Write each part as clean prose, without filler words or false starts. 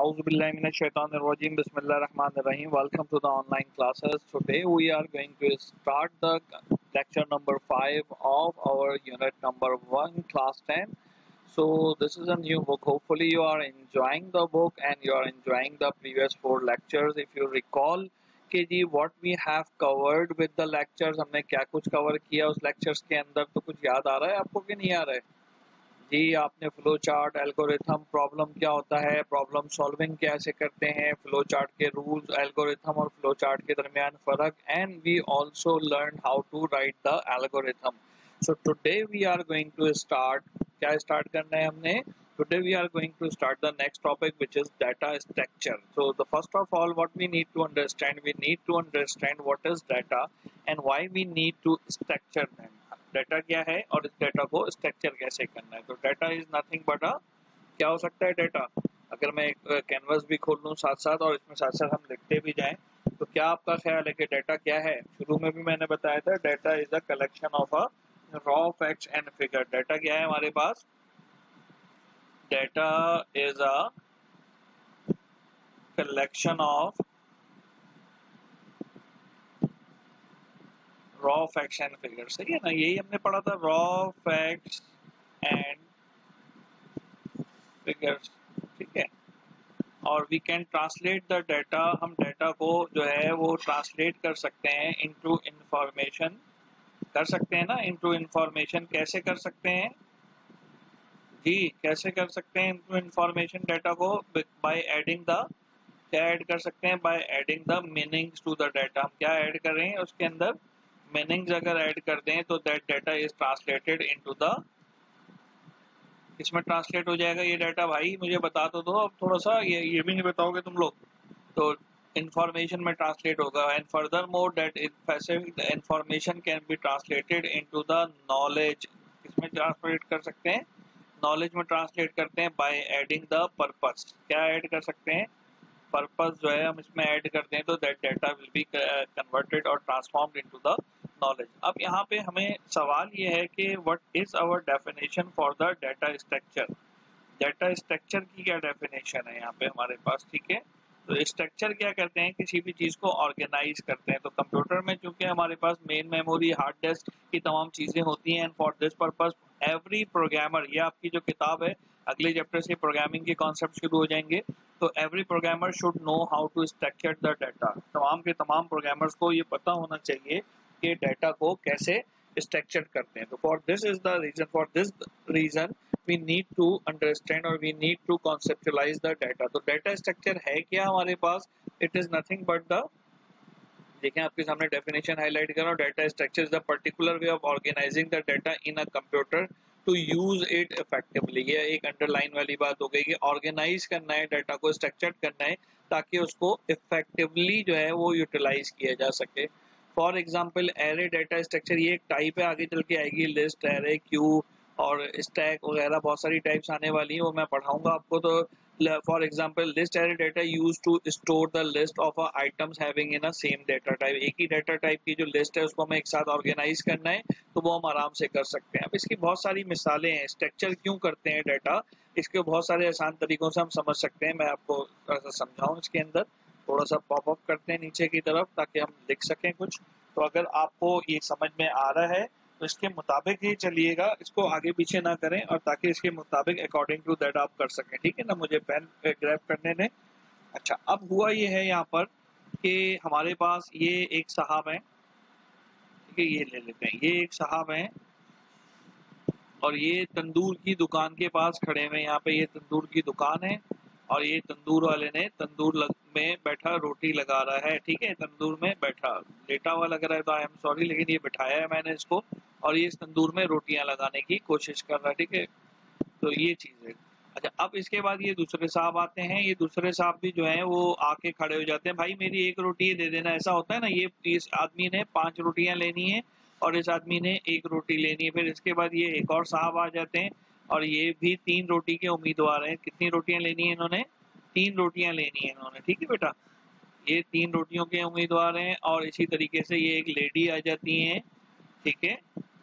Auzubillahiminash-shaytanir-rajim. Bismillahir-rahmanir-rahim. Welcome to the online classes. Today we are going to start the lecture number 5 of our unit number 1, class 10. So this is a new book. Hopefully you are enjoying the book and you are enjoying the previous 4 lectures. If you recall कि जी what we have covered with the lectures, हमने क्या कुछ cover किया उस lectures के अंदर, तो कुछ याद आ रहा है आपको कि नहीं आ रहा है? जी, आपने फ्लो चार्ट, एल्गोरिथम, प्रॉब्लम क्या होता है, प्रॉब्लम सॉल्विंग कैसे करते हैं, फ्लो चार्ट के रूल्स, एल्गोरिथम और फ्लो चार्ट के दरमियान फर्क, and we also learn how to write the algorithm. So today we are going to start, क्या स्टार्ट करना है हमने? Today we are going to start the next topic, which is data structure. So the first of all, what we need to understand what is data and why we need to structure them. Data क्या है और इस data को structure कैसे करना है. तो data is nothing but क्या हो सकता है डाटा? अगर मैं एक कैनवस भी खोल लूँ साथ साथ और इसमें साथ साथ हम लिखते भी जाएं, तो क्या आपका ख्याल है कि डाटा क्या है? शुरू में भी मैंने बताया था, data is a collection of a raw facts and figure. Data क्या है हमारे पास? Data is a collection of raw facts and figure. सही है ना? यही हमने पढ़ा था, रॉ फैक्ट्स एंड फिगर्स. ठीक है. और we can translate the data, हम डाटा को जो है वो ट्रांसलेट कर सकते हैं इनटू इंफॉर्मेशन. कर सकते हैं ना इनटू इंफॉर्मेशन. कैसे कर सकते हैं जी? कैसे कर सकते हैं इनटू इंफॉर्मेशन डाटा को? बाय एडिंग द, क्या ऐड कर सकते हैं? By adding the meanings to the data. हम क्या ऐड कर रहे हैं उसके अंदर? मीनिंग्स अगर ऐड कर दें तो that data is translated into the, इसमें ट्रांसलेट हो जाएगा ये डाटा. भाई मुझे बता तो दो अब थोड़ा सा, ये भी नहीं बताओगे तुम लोग. तो इंफॉर्मेशन में ट्रांसलेट होगा. And further more that information can be translated into the knowledge. इसमें ट्रांसलेट कर सकते हैं, नॉलेज में ट्रांसलेट करते हैं बाय एडिंग द पर्पस. क्या ऐड कर सकते हैं? पर्पस जो है हम इसमें ऐड करते हैं तो that data will be converted और ट्रांसफॉर्म्ड इनटू द नॉलेज. अब यहाँ पे हमें सवाल ये है कि what is our definition for the data structure. Data structure की क्या डेफिनेशन है यहाँ पे हमारे पास? ठीक है. तो स्ट्रक्चर क्या करते हैं? किसी भी चीज को ऑर्गेनाइज करते हैं. तो कंप्यूटर में चूंकि हमारे पास मेन मेमोरी, हार्ड डिस्क की तमाम चीजें होती हैं, and for this purpose every programmer, ये आपकी जो किताब है अगले चैप्टर से प्रोग्रामिंग के कॉन्सेप्ट शुरू हो जाएंगे, तो every programmer should know how to structure the data. तमाम के तमाम प्रोग्रामर्स को ये पता होना चाहिए कि डाटा को कैसे स्ट्रक्चर करते हैं. तो for this reason we need to understand और we need to conceptualize the data. तो डाटा स्ट्रक्चर है क्या हमारे पास? It is nothing but the, देखें आपके सामने डेफिनेशन हाईलाइट कर रहा हूँ. Data structure is the particular way of organising the data in a computer to use it effectively. ये एक अंडरलाइन वाली बात हो गई कि ऑर्गेनाइज करना है, डाटा को स्ट्रक्चर करना है ताकि उसको इफेक्टिवली जो है वो यूटिलाइज किया जा सके. For example array data structure, ये एक टाइप है, आगे चल के आएगी लिस्ट, एरे, क्यू और स्टैक वगैरह बहुत सारी टाइप्स आने वाली हैं, वो मैं पढ़ाऊंगा आपको. तो for example list array data use to store the list of items having in a same data type. एक ही डाटा टाइप की जो लिस्ट है उसको हमें एक साथ ऑर्गेनाइज करना है तो वो हम आराम से कर सकते हैं. अब इसकी बहुत सारी मिसालें हैं. स्ट्रक्चर क्यों करते हैं डाटा, इसके बहुत सारे आसान तरीकों से हम समझ सकते हैं. मैं आपको थोड़ा सा समझाऊं. इसके अंदर थोड़ा सा पॉप अप करते हैं नीचे की तरफ ताकि हम लिख सकें कुछ. तो अगर आपको ये समझ में आ रहा है तो इसके मुताबिक ही चलिएगा, इसको आगे पीछे ना करें, और ताकि इसके मुताबिक अकॉर्डिंग टू दैट आप कर सकें. ठीक है ना? मुझे पेन ग्रैब करने दें. अच्छा, अब हुआ ये है यहाँ पर कि हमारे पास ये एक साहब है. ठीक है, ये ले लेते हैं. ये एक साहब है और ये तंदूर की दुकान के पास खड़े हुए. यहाँ पे ये तंदूर की दुकान है और ये तंदूर वाले ने तंदूर में बैठा रोटी लगा रहा है. ठीक है, तंदूर में बैठा, लेटा हुआ लग रहा है तो आई एम सॉरी, लेकिन ये बिठाया है मैंने इसको, और ये इस तंदूर में रोटियां लगाने की कोशिश कर रहा है. ठीक है, तो ये चीज है. अच्छा, अब इसके बाद ये दूसरे साहब आते हैं. ये दूसरे साहब भी जो है वो आके खड़े हो जाते हैं. भाई मेरी एक रोटी दे देना. ऐसा होता है ना. ये इस आदमी ने 5 रोटियां लेनी है और इस आदमी ने 1 रोटी लेनी है. फिर इसके बाद ये एक और साहब आ जाते हैं और ये भी 3 रोटी के उम्मीदवार हैं. कितनी रोटियां लेनी है इन्होंने? 3 रोटियां लेनी है इन्होंने. ठीक है बेटा, ये 3 रोटियों के उम्मीदवार हैं. और इसी तरीके से ये एक लेडी आ जाती है. ठीक है,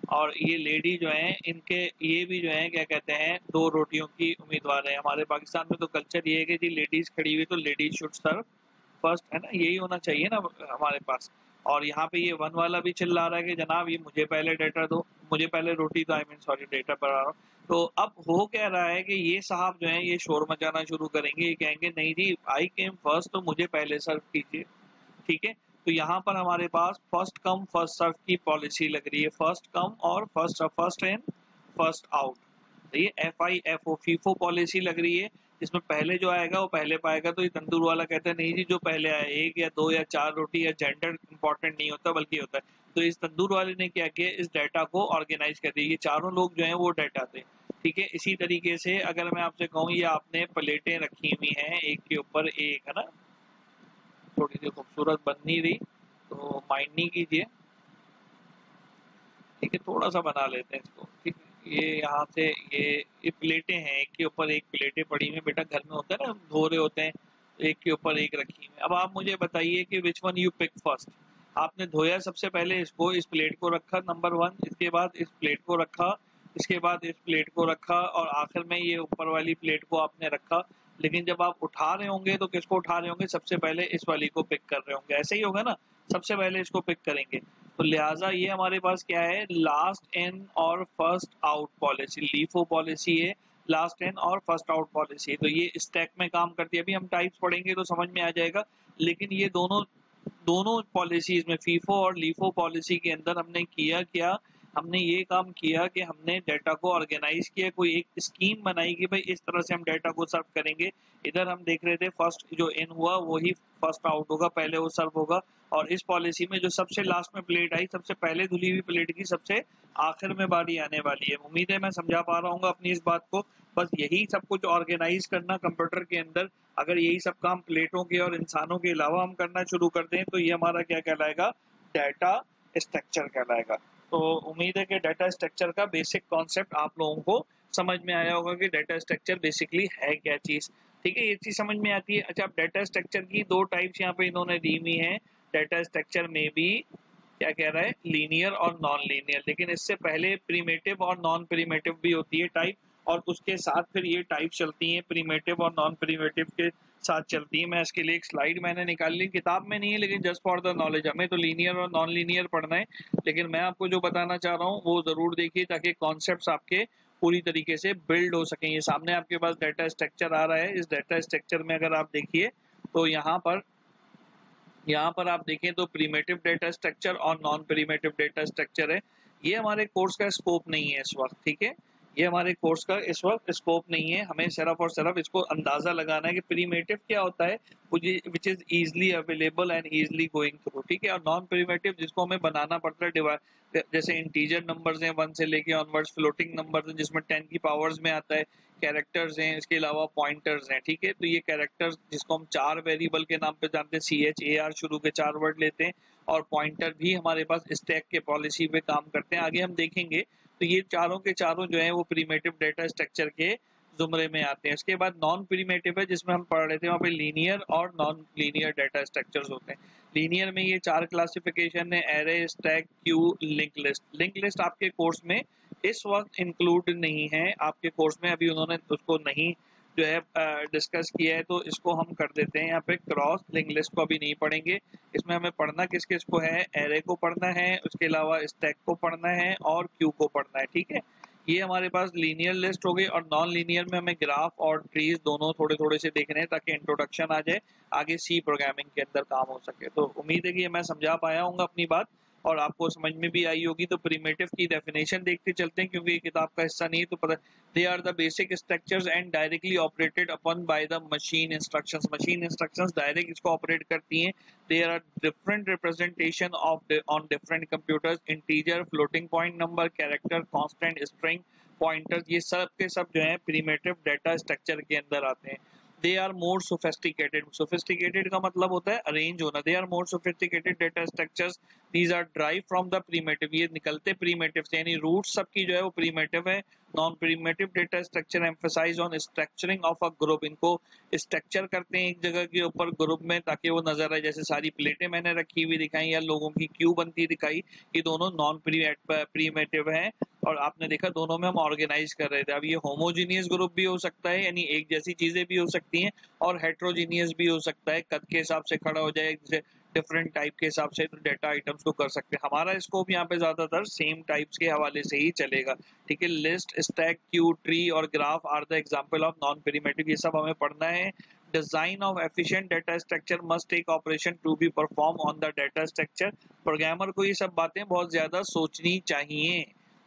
और ये लेडी जो है इनके ये भी जो है क्या कहते हैं 2 रोटियों की उम्मीदवार है। हमारे पाकिस्तान में तो कल्चर ये है कि जी लेडीज खड़ी हुई तो लेडीज शुड सर्व फर्स्ट, है ना, यही होना चाहिए ना हमारे पास। और यहाँ पे ये 1 वाला भी चिल्ला रहा है कि जनाब ये मुझे पहले डेटा दो, मुझे पहले रोटी दो, आई मीन सॉरी डेटा पर आ रहा हूँ। तो अब हो क्या रहा है कि ये साहब जो है ये शोर मचाना शुरू करेंगे, ये कहेंगे नहीं जी आई केम फर्स्ट तो मुझे पहले सर्व कीजिए, ठीक है। तो यहाँ पर हमारे पास फर्स्ट कम फर्स्ट सर्व की पॉलिसी लग रही है, फर्स्ट कम और फर्स्ट इन फर्स्ट आउट। तो ये FIFO फीफो पॉलिसी लग रही है, जिसमें पहले जो आएगा वो पहले पाएगा। तो ये तंदूर वाला कहता है नहीं जी जो पहले आए 1 या 2 या 4 रोटी, या जेंडर इंपॉर्टेंट नहीं होता बल्कि होता है। तो इस तंदूर वाले ने क्या किया, इस डाटा को ऑर्गेनाइज कर दिया, ये चारों लोग जो है वो डाटा थे, ठीक है। इसी तरीके से अगर मैं आपसे कहूँ ये आपने प्लेटें रखी हुई हैं एक के ऊपर एक, है ना, थोड़ी सी खूबसूरत बन नहीं रही तो माइंड नहीं कीजिए, ठीक है, थोड़ा सा बना लेते हैं इसको, ठीक है। ये यहाँ से ये प्लेटें हैं, एक के ऊपर एक प्लेटें पड़ी हुई बेटा, घर में होता है ना धो रहे होते हैं, एक के ऊपर एक रखी हुई। अब आप मुझे बताइए कि which one you pick first. आपने धोया सबसे पहले इसको, इस प्लेट को रखा नंबर 1, इसके बाद इस प्लेट को रखा, इसके बाद इस प्लेट को रखा, और आखिर में ये ऊपर वाली प्लेट को आपने रखा। लेकिन जब आप उठा रहे होंगे तो किसको उठा रहे होंगे, सबसे पहले इस वाली को पिक कर रहे होंगे, ऐसे ही होगा ना, सबसे पहले इसको पिक करेंगे। तो लिहाजा ये हमारे पास क्या है, लास्ट इन और first out policy, LIFO policy है, लास्ट इन और फर्स्ट आउट पॉलिसी। तो ये स्टैक में काम करती है। अभी हम टाइप्स पढ़ेंगे तो समझ में आ जाएगा, लेकिन ये दोनों दोनों पॉलिसीज में, फीफो और लीफो पॉलिसी के अंदर हमने किया क्या, हमने ये काम किया कि हमने डाटा को ऑर्गेनाइज किया, कोई एक स्कीम बनाई कि भाई इस तरह से हम डाटा को सर्व करेंगे। इधर हम देख रहे थे फर्स्ट जो इन हुआ वही फर्स्ट आउट होगा, पहले वो सर्व होगा। और इस पॉलिसी में जो सबसे लास्ट में प्लेट आई, सबसे पहले धुली हुई प्लेट की सबसे आखिर में बारी आने वाली है। उम्मीद है मैं समझा पा रहा हूँ अपनी इस बात को। बस यही सब कुछ ऑर्गेनाइज करना कंप्यूटर के अंदर, अगर यही सब काम प्लेटों के और इंसानों के अलावा हम करना शुरू कर दें तो ये हमारा क्या कहलाएगा, डाटा स्ट्रक्चर कहलाएगा। तो उम्मीद है कि डाटा स्ट्रक्चर का बेसिक कॉन्सेप्ट आप लोगों को समझ में आया होगा कि डाटा स्ट्रक्चर बेसिकली है क्या चीज, ठीक है, ये चीज समझ में आती है। अच्छा, अब डाटा स्ट्रक्चर की 2 टाइप्स यहाँ पे इन्होंने दी हुई हैं। डाटा स्ट्रक्चर में भी क्या कह रहा है, लीनियर और नॉन लीनियर, लेकिन इससे पहले प्रीमेटिव और नॉन प्रीमेटिव भी होती है टाइप, और उसके साथ फिर ये टाइप चलती हैं, प्रीमेटिव और नॉन प्रीमेटिव के साथ चलती है। मैं इसके लिए एक स्लाइड मैंने निकाल ली, किताब में नहीं है लेकिन जस्ट फॉर द नॉलेज, हमें तो लीनियर और नॉन लीनियर पढ़ना है, लेकिन मैं आपको जो बताना चाह रहा हूँ वो जरूर देखिए ताकि कॉन्सेप्ट्स आपके पूरी तरीके से बिल्ड हो सकें। ये सामने आपके पास डाटा स्ट्रक्चर आ रहा है, इस डाटा स्ट्रक्चर में अगर आप देखिए तो यहाँ पर आप देखें तो प्रीमेटिव डेटा स्ट्रक्चर और नॉन प्रीमेटिव डेटा स्ट्रक्चर है। ये हमारे कोर्स का स्कोप नहीं है इस वक्त, ठीक है, ये हमारे कोर्स का इस वक्त स्कोप नहीं है। हमें सिर्फ और सिर्फ इसको अंदाजा लगाना है कि प्रीमेटिव क्या होता है, which is easily available and easily going through, ठीक है, और नॉन प्रीमेटिव जिसको हमें बनाना पड़ता है डिवाइड, जैसे इंटीजर नंबर्स हैं 1 से लेके ऑनवर्ड्स, फ्लोटिंग नंबर्स हैं जिसमें 10 की पावर्स में आता है, कैरेक्टर्स हैं, इसके अलावा पॉइंटर्स हैं, ठीक है। तो ये कैरेक्टर्स जिसको हम 4 वेरिएबल के नाम पे जानते हैं, CHAR शुरू के 4 वर्ड लेते हैं, और पॉइंटर भी हमारे पास स्टैक के पॉलिसी पे काम करते हैं, आगे हम देखेंगे। तो ये चारों के चारों जो है वो प्रीमेटिव डेटा स्ट्रक्चर के जुमरे में आते हैं। इसके बाद नॉन प्रीमेटिव है जिसमें हम पढ़ रहे थे, वहाँ पे लीनियर और नॉन लीनियर डेटा स्ट्रक्चर्स होते हैं। लीनियर में ये 4 क्लासिफिकेशन है, array, stack, Q, link list. Link list आपके कोर्स में इस वक्त इंक्लूड नहीं है, आपके कोर्स में अभी उन्होंने उसको नहीं जो है डिस्कस किया है, तो इसको हम कर देते हैं यहाँ पे क्रॉस। लिंक लिस्ट को अभी नहीं पढ़ेंगे, इसमें हमें पढ़ना किस किस को है, एरे को पढ़ना है, उसके अलावा स्टैक को पढ़ना है और क्यू को पढ़ना है, ठीक है। ये हमारे पास लीनियर लिस्ट हो गई, और नॉन लीनियर में हमें ग्राफ और ट्रीज दोनों थोड़े थोड़े से देखने हैं ताकि इंट्रोडक्शन आ जाए, आगे सी प्रोग्रामिंग के अंदर काम हो सके। तो उम्मीद है कि मैं समझा पाया हूँ अपनी बात और आपको समझ में भी आई होगी। तो प्रीमेटिव की डेफिनेशन देखते चलते हैं क्योंकि ये किताब का हिस्सा नहीं है, तो पता they are the basic structures and directly operated upon by the machine instructions. Machine instructions direct इसको ऑपरेट करती हैं। There are different representation of on different computers, integer, floating point number, character, constant, string, pointers, ये सब के सब जो है primitive data structure के अंदर आते हैं। They are more sophisticated, sophisticated का मतलब होता है अरेंज होना। They are more sophisticated data structures, these are drive from the primitive, ये निकलते प्रीमेटिव से, यानी रूट सबकी जो है वो प्रीमेटिव है, non primitive data structure emphasise on structuring of a group, इनको स्ट्रक्चर करते हैं एक जगह के ऊपर ग्रुप में ताकि वो नजर आए, जैसे सारी प्लेटें मैंने रखी हुई दिखाई या लोगों की क्यू बनती दिखाई, ये दोनों नॉन प्रिमिटिव हैं और आपने देखा दोनों में हम ऑर्गेनाइज कर रहे थे। अब ये होमोजीनियस ग्रुप भी हो सकता है, यानी एक जैसी चीजें भी हो सकती हैं, और हेट्रोजीनियस भी हो सकता है, कद के हिसाब से खड़ा हो जाए, डिफरेंट टाइप के हिसाब से तो डेटा आइटम्स को कर सकते हैं। हमारा स्कोप यहाँ पे ज्यादातर सेम टाइप्स के हवाले से ही चलेगा, ठीक है। लिस्ट, स्टैक, क्यू, ट्री और graph are the example of non primitive, ये सब हमें पढ़ना है। Design of efficient data structure must take operation to be perform on the data structure, programmer को ये सब बातें बहुत ज्यादा सोचनी चाहिए,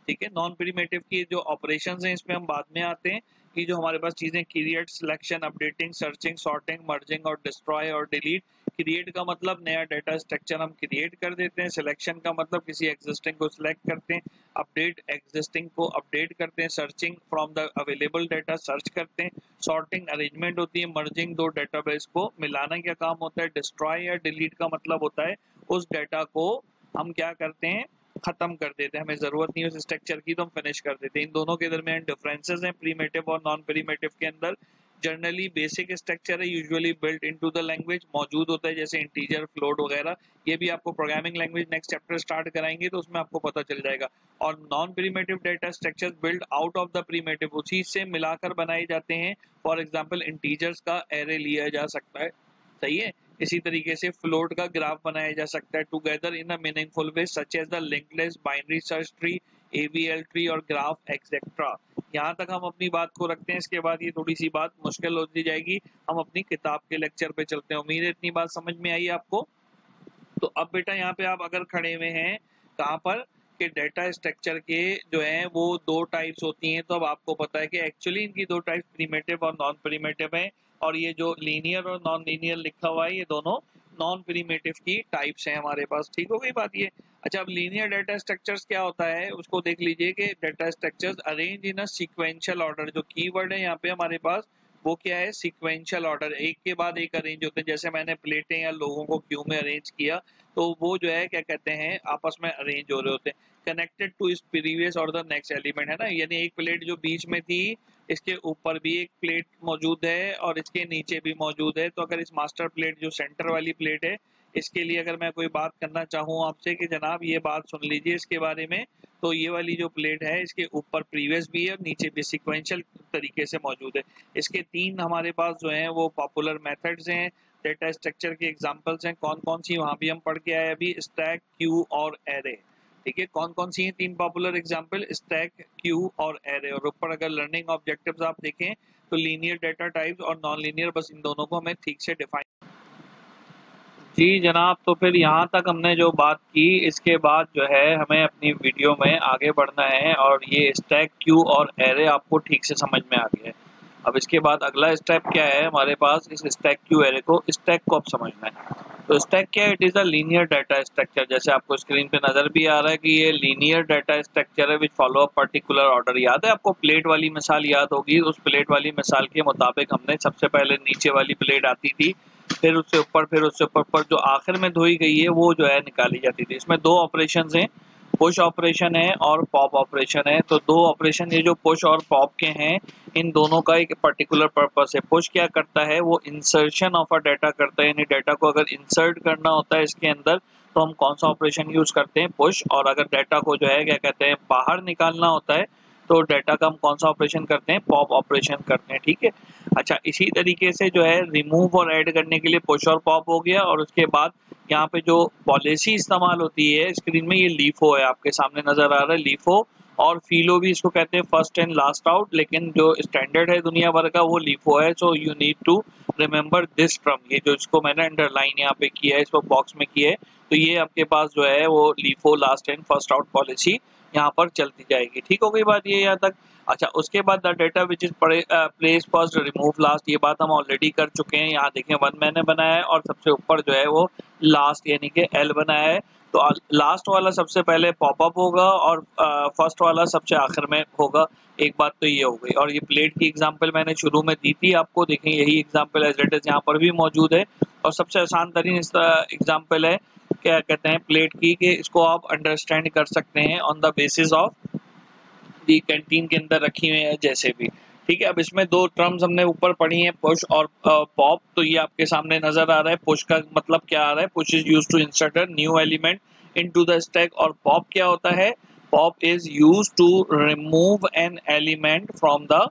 ठीक है। नॉन प्रिमिटिव की जो ऑपरेशंस हैं इसमें हम बाद में आते हैं कि जो हमारे पास चीजें create, selection, updating, searching, sorting, merging और डिस्ट्रॉय और डिलीट। क्रिएट का मतलब नया डेटा स्ट्रक्चर हम क्रिएट कर देते हैं, सिलेक्शन का मतलब किसी एग्जिस्टिंग को सिलेक्ट करते हैं, अपडेट एग्जिस्टिंग को अपडेट करते हैं, searching from the available data search करते हैं, सॉर्टिंग अरेंजमेंट होती है, मर्जिंग दो डेटाबेस को मिलाना क्या काम होता है, डिस्ट्रॉय या डिलीट का मतलब होता है उस डेटा को हम क्या करते हैं, खत्म कर देते हैं, हमें जरूरत नहीं उस स्ट्रक्चर की तो हम फिनिश कर देते हैं। इन दोनों के दरमियान डिफरेंसेस हैं प्रीमेटिव और नॉन प्रीमेटिव के अंदर। जनरली बेसिक स्ट्रक्चर है, usually built into the language मौजूद होता है, जैसे इंटीजर, फ्लोट वगैरह, ये भी आपको programming language next chapter start कराएंगे तो उसमें आपको पता चल जाएगा। और non primitive data structures build out of the primitive, उसी से मिलाकर बनाए जाते हैं। फॉर एग्जांपल इंटीजर्स का एरे लिया जा सकता है, सही है। इसी तरीके से फ्लोट का ग्राफ बनाया जा सकता है together in a meaningful way such as the linked list, binary search tree, AVL tree और ग्राफ एक्सेट्रा। यहाँ तक हम अपनी बात को रखते हैं, इसके बाद ये थोड़ी सी बात मुश्किल होती जाएगी, हम अपनी किताब के लेक्चर पे चलते हैं। उम्मीद है इतनी बात समझ में आई आपको। तो अब बेटा यहाँ पे आप अगर खड़े हुए हैं कहाँ पर कि डेटा स्ट्रक्चर के जो है वो दो टाइप्स होती हैं, तो अब आपको पता है कि एक्चुअली इनकी दो टाइप्स प्रीमेटिव और नॉन प्रीमेटिव हैं, और ये जो लीनियर और नॉन लीनियर लिखा हुआ है ये दोनों नॉन प्रीमेटिव की टाइप्स हैं हमारे पास, ठीक हो गई बात ये। अच्छा, अब लीनियर डेटा स्ट्रक्चर्स क्या होता है उसको देख लीजिए कि data structures arrange in a sequential order, जो कीवर्ड है यहाँ पे हमारे पास वो क्या है, सीक्वेंशियल ऑर्डर, एक के बाद एक अरेंज होते हैं। जैसे मैंने प्लेटें या लोगों को क्यू में अरेंज किया तो वो जो है क्या कहते हैं आपस में अरेंज हो रहे होते हैं, कनेक्टेड टू इस प्रीवियस और द नेक्स्ट एलिमेंट, है ना। यानी एक प्लेट जो बीच में थी इसके ऊपर भी एक प्लेट मौजूद है और इसके नीचे भी मौजूद है। तो अगर इस मास्टर प्लेट जो सेंटर वाली प्लेट है इसके लिए अगर मैं कोई बात करना चाहूँ आपसे कि जनाब ये बात सुन लीजिए इसके बारे में, तो ये वाली जो प्लेट है इसके ऊपर प्रीवियस भी है और नीचे भी सिक्वेंशियल तरीके से मौजूद है। इसके तीन हमारे पास जो हैं वो पॉपुलर मेथड्स हैं, डेटा स्ट्रक्चर के एग्जांपल्स हैं। कौन कौन सी वहाँ भी हम पढ़ के आए अभी, स्टैक, क्यू और एरे, ठीक है। कौन कौन सी हैं तीन पॉपुलर एग्जांपल, स्टैक, क्यू और एरे। और ऊपर अगर लर्निंग ऑब्जेक्टिव्स आप देखें तो लीनियर डेटा टाइप्स और नॉन लीनियर, बस इन दोनों को हमें ठीक से डिफाइन। जी जनाब, तो फिर यहाँ तक हमने जो बात की इसके बाद जो है हमें अपनी वीडियो में आगे बढ़ना है, और ये स्टैक, क्यू और एरे आपको ठीक से समझ में आ गया है। अब इसके बाद अगला स्टेप क्या है हमारे पास, इस स्टैक, क्यू, एरे को, स्टैक को अब समझना है। तो स्टैक क्या है, it is a linear data structure, जैसे आपको स्क्रीन पे नजर भी आ रहा है कि ये लीनियर डाटा स्ट्रक्चर है विच फॉलो अ पर्टिकुलर ऑर्डर। याद है आपको प्लेट वाली मिसाल याद होगी, उस प्लेट वाली मिसाल के मुताबिक हमने सबसे पहले नीचे वाली प्लेट आती थी, फिर उससे ऊपर, फिर उससे ऊपर जो आखिर में धोई गई है वो जो है निकाली जाती थी। इसमें दो ऑपरेशंस हैं, पुश ऑपरेशन है और पॉप ऑपरेशन है। तो दो ऑपरेशन ये जो पुश और पॉप के हैं इन दोनों का एक पर्टिकुलर पर्पस है। पुश क्या करता है, वो इंसर्शन ऑफ अ डाटा करता है, यानी डाटा को अगर इंसर्ट करना होता है इसके अंदर तो हम कौन सा ऑपरेशन यूज करते हैं, पुश। और अगर डाटा को जो है क्या कहते हैं बाहर निकालना होता है तो डाटा का हम कौन सा ऑपरेशन करते हैं, पॉप ऑपरेशन करते हैं, ठीक है। अच्छा, इसी तरीके से जो है रिमूव और ऐड करने के लिए पुश और पॉप हो गया। और उसके बाद यहाँ पे जो पॉलिसी इस्तेमाल होती है स्क्रीन में, ये लीफो है आपके सामने नजर आ रहा है, लीफो और फीलो भी इसको कहते हैं, फर्स्ट एंड लास्ट आउट, लेकिन जो स्टैंडर्ड है दुनिया भर का वो लीफो है। So you need to remember this term, ये जो इसको मैंने अंडरलाइन यहाँ पे किया है, इसको बॉक्स में किया है, तो ये आपके पास जो है वो LIFO, last and first out policy यहाँ पर चलती जाएगी, ठीक हो गई बात ये यहाँ तक। अच्छा, उसके बाद the data which is place first remove last, ये बात हम ऑलरेडी कर चुके हैं। यहाँ देखें वन मैंने बनाया है और सबसे ऊपर जो है वो लास्ट यानी कि एल बनाया है। तो लास्ट वाला सबसे पहले पॉपअप होगा और फर्स्ट वाला सबसे आखिर में होगा। एक बात तो ये हो गई। और ये प्लेट की एग्जांपल मैंने शुरू में दी थी आपको, देखें यही एग्जांपल एज इट इज यहाँ पर भी मौजूद है और सबसे आसान तरीन एग्जांपल है क्या कहते हैं प्लेट की, कि इसको आप अंडरस्टैंड कर सकते हैं on the basis of the canteen के अंदर रखी हुई है, जैसे भी। ठीक है, अब इसमें दो टर्म्स हमने ऊपर पढ़ी हैं, पुश और पॉप। तो ये आपके सामने नजर आ रहा है। पुश का मतलब क्या आ रहा है? Push is used to insert a new element into the stack. और पॉप क्या होता है? Pop is used to remove an element from the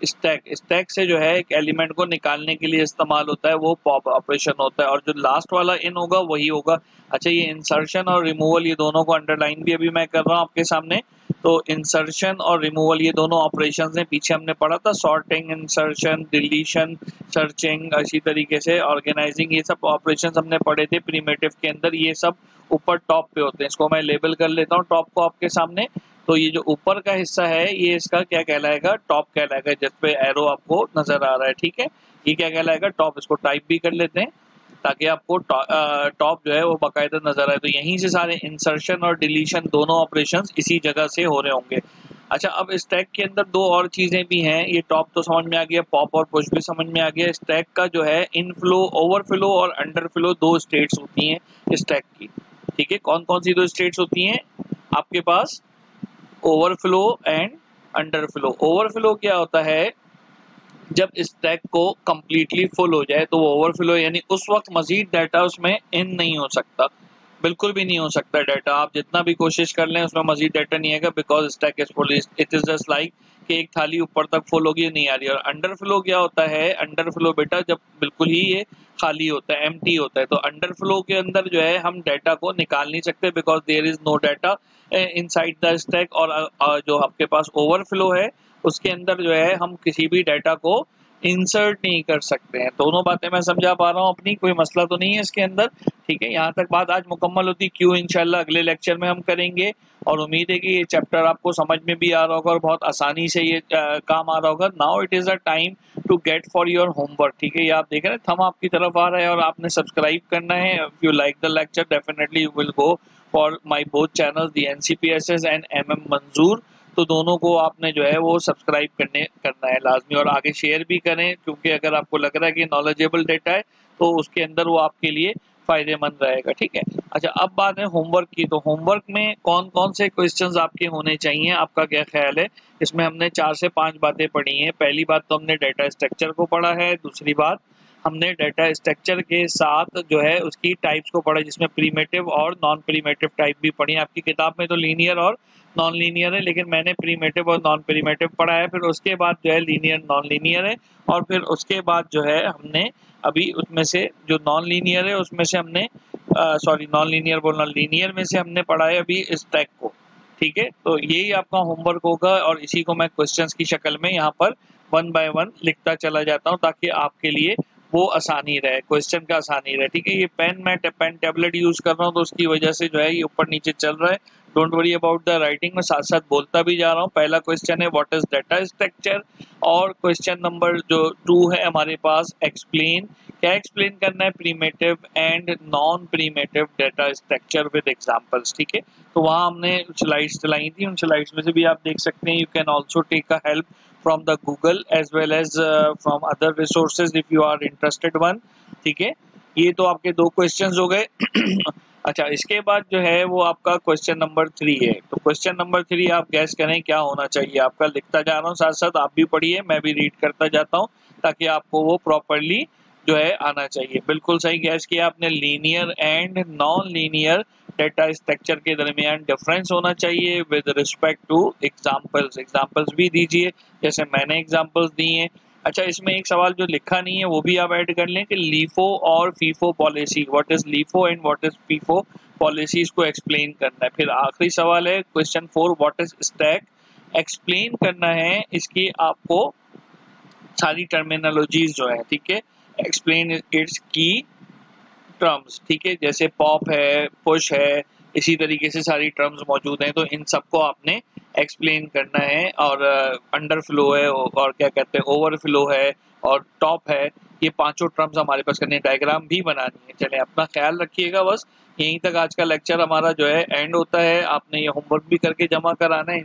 stack. Stack से जो है एक एलिमेंट को निकालने के लिए इस्तेमाल होता है, वो पॉप ऑपरेशन होता है। और जो लास्ट वाला इन होगा वही होगा। अच्छा, ये इंसर्शन और रिमूवल, ये दोनों को अंडरलाइन भी अभी मैं कर रहा हूँ आपके सामने। तो इंसर्शन और रिमूवल ये दोनों ऑपरेशंस हैं, पीछे हमने पढ़ा था। सॉर्टिंग, इंसर्शन, डिलीशन, सर्चिंग, इसी तरीके से ऑर्गेनाइजिंग, ये सब ऑपरेशंस हमने पढ़े थे प्रिमिटिव के अंदर। ये सब ऊपर टॉप पे होते हैं। इसको मैं लेबल कर लेता हूँ टॉप को आपके सामने। तो ये जो ऊपर का हिस्सा है ये इसका क्या कहलाएगा? टॉप कहलाएगा, जिस पे एरो आपको नजर आ रहा है। ठीक है, ये क्या कहलाएगा? टॉप। इसको टाइप भी कर लेते हैं ताकि आपको टॉप जो है वो बाकायदा नजर आए। तो यहीं से सारे इंसर्शन और डिलीशन दोनों ऑपरेशंस इसी जगह से हो रहे होंगे। अच्छा, अब स्टैक के अंदर दो और चीजें भी हैं। ये टॉप तो समझ में आ गया, पॉप और पुश भी समझ में आ गया। स्टैक का जो है इनफ्लो, ओवरफ्लो और अंडरफ्लो दो स्टेट्स होती हैं स्टैक की। ठीक है, कौन कौन सी दो स्टेट्स होती हैं आपके पास? Overflow and underflow. ओवरफ्लो क्या होता है? जब स्टैक को कंप्लीटली फुल हो जाए तो वो ओवरफ्लो, यानी उस वक्त मजीद डाटा उसमें इन नहीं हो सकता, बिल्कुल भी नहीं हो सकता डाटा। आप जितना भी कोशिश कर लें उसमें मजीद डाटा नहीं आएगा, because stack is full. It is just like कि एक थाली ऊपर तक फुल होगी, नहीं आ रही। और अंडरफ्लो क्या होता है? अंडरफ्लो बेटा जब बिल्कुल ही ये खाली होता है, एम्प्टी होता है। तो अंडरफ्लो के अंदर जो है हम डाटा को निकाल नहीं सकते, because there is no data inside the stack. और जो आपके पास ओवरफ्लो है उसके अंदर जो है हम किसी भी डाटा को इंसर्ट नहीं कर सकते हैं। दोनों बातें मैं समझा पा रहा हूँ अपनी, कोई मसला तो नहीं है इसके अंदर। ठीक है, यहाँ तक बात आज मुकम्मल होती। क्यों इंशाल्लाह अगले लेक्चर में हम करेंगे। और उम्मीद है कि ये चैप्टर आपको समझ में भी आ रहा होगा और बहुत आसानी से ये काम आ रहा होगा। Now it is a time to get for your homework. ठीक है, ये आप देख रहे हैं थंब आपकी तरफ आ रहा है और आपने सब्सक्राइब करना है। If you like the lecture definitely you will go for my both channel, the NCPSS and MM मंजूर। तो दोनों को आपने जो है वो सब्सक्राइब करना है लाजमी, और आगे शेयर भी करें, क्योंकि अगर आपको लग रहा है कि नॉलेजेबल डेटा है तो उसके अंदर वो आपके लिए फायदेमंद रहेगा। ठीक है, अच्छा अब बात है होमवर्क की। तो होमवर्क में कौन कौन से क्वेश्चंस आपके होने चाहिए, आपका क्या ख्याल है? इसमें हमने 4 से 5 बातें पढ़ी हैं। पहली बात तो हमने डाटा स्ट्रक्चर को पढ़ा है। दूसरी बात हमने डाटा स्ट्रक्चर के साथ जो है उसकी टाइप्स को पढ़ा, जिसमें प्रीमेटिव और नॉन प्रीमेटिव टाइप भी पढ़ी। आपकी किताब में तो लीनियर और नॉन लीनियर है, लेकिन मैंने प्रीमेटिव और नॉन प्रीमेटिव पढ़ा है। फिर उसके बाद जो है लीनियर नॉन लीनियर है। और फिर उसके बाद जो है हमने अभी उसमें से जो नॉन लीनियर है उसमें से हमने सॉरी नॉन लीनियर बोलना, लीनियर में से हमने पढ़ा है अभी स्टैक को। ठीक है, तो यही आपका होमवर्क होगा और इसी को मैं क्वेश्चंस की शक्ल में यहाँ पर 1 बाय 1 लिखता चला जाता हूँ, ताकि आपके लिए वो आसानी रहे, क्वेश्चन का आसानी रहे। ठीक है, ये मैं पेन टैबलेट यूज कर रहा हूँ तो उसकी वजह से जो है ये ऊपर नीचे चल रहा है। Don't worry about the writing, में साथ साथ बोलता भी जा रहा हूँ। पहला क्वेश्चन है व्हाट इज डाटा स्ट्रक्चर, और क्वेश्चन नंबर जो 2 है हमारे पास एक्सप्लेन। क्या एक्सप्लेन करना है? Primitive and non primitive data structure with examples. ठीक है, तो वहाँ हमने स्लाइड्स चलाई थी, उन स्लाइड्स में से भी आप देख सकते हैं। You can also take a help from the Google as well as from other resources if you are interested one। ठीक है, ये तो आपके 2 क्वेश्चंस हो गए। अच्छा, इसके बाद जो है वो आपका क्वेश्चन नंबर 3 है। तो क्वेश्चन नंबर 3 आप गैस करें क्या होना चाहिए आपका। लिखता जा रहा हूँ, साथ साथ आप भी पढ़िए, मैं भी रीड करता जाता हूँ, ताकि आपको वो प्रॉपरली जो है आना चाहिए। बिल्कुल सही गैस किया आपने, linear and non linear data structure के दरमियान डिफरेंस होना चाहिए with respect to examples. Examples भी दीजिए जैसे मैंने एग्जांपल्स दी हैं। अच्छा, इसमें एक सवाल जो लिखा नहीं है वो भी आप ऐड कर लें कि लीफो और FIFO policy, what is LIFO and what is FIFO policies को एक्सप्लेन करना है। फिर आखिरी सवाल है question 4, what is stack, explain करना है इसकी आपको सारी टर्मिनोलॉजीज जो है। ठीक है, एक्सप्लेन इट्स की टर्म्स। ठीक है, जैसे पॉप है, पुश है, इसी तरीके से सारी टर्म्स मौजूद हैं, तो इन सबको आपने एक्सप्लेन करना है। और अंडर फ्लो है, और क्या कहते हैं ओवरफ्लो है, और टॉप है। ये 5 टर्म्स हमारे पास करने, डायग्राम भी बनानी है। चलें, अपना ख्याल रखिएगा। बस यहीं तक आज का लेक्चर हमारा जो है एंड होता है। आपने ये होमवर्क भी करके जमा कराना है।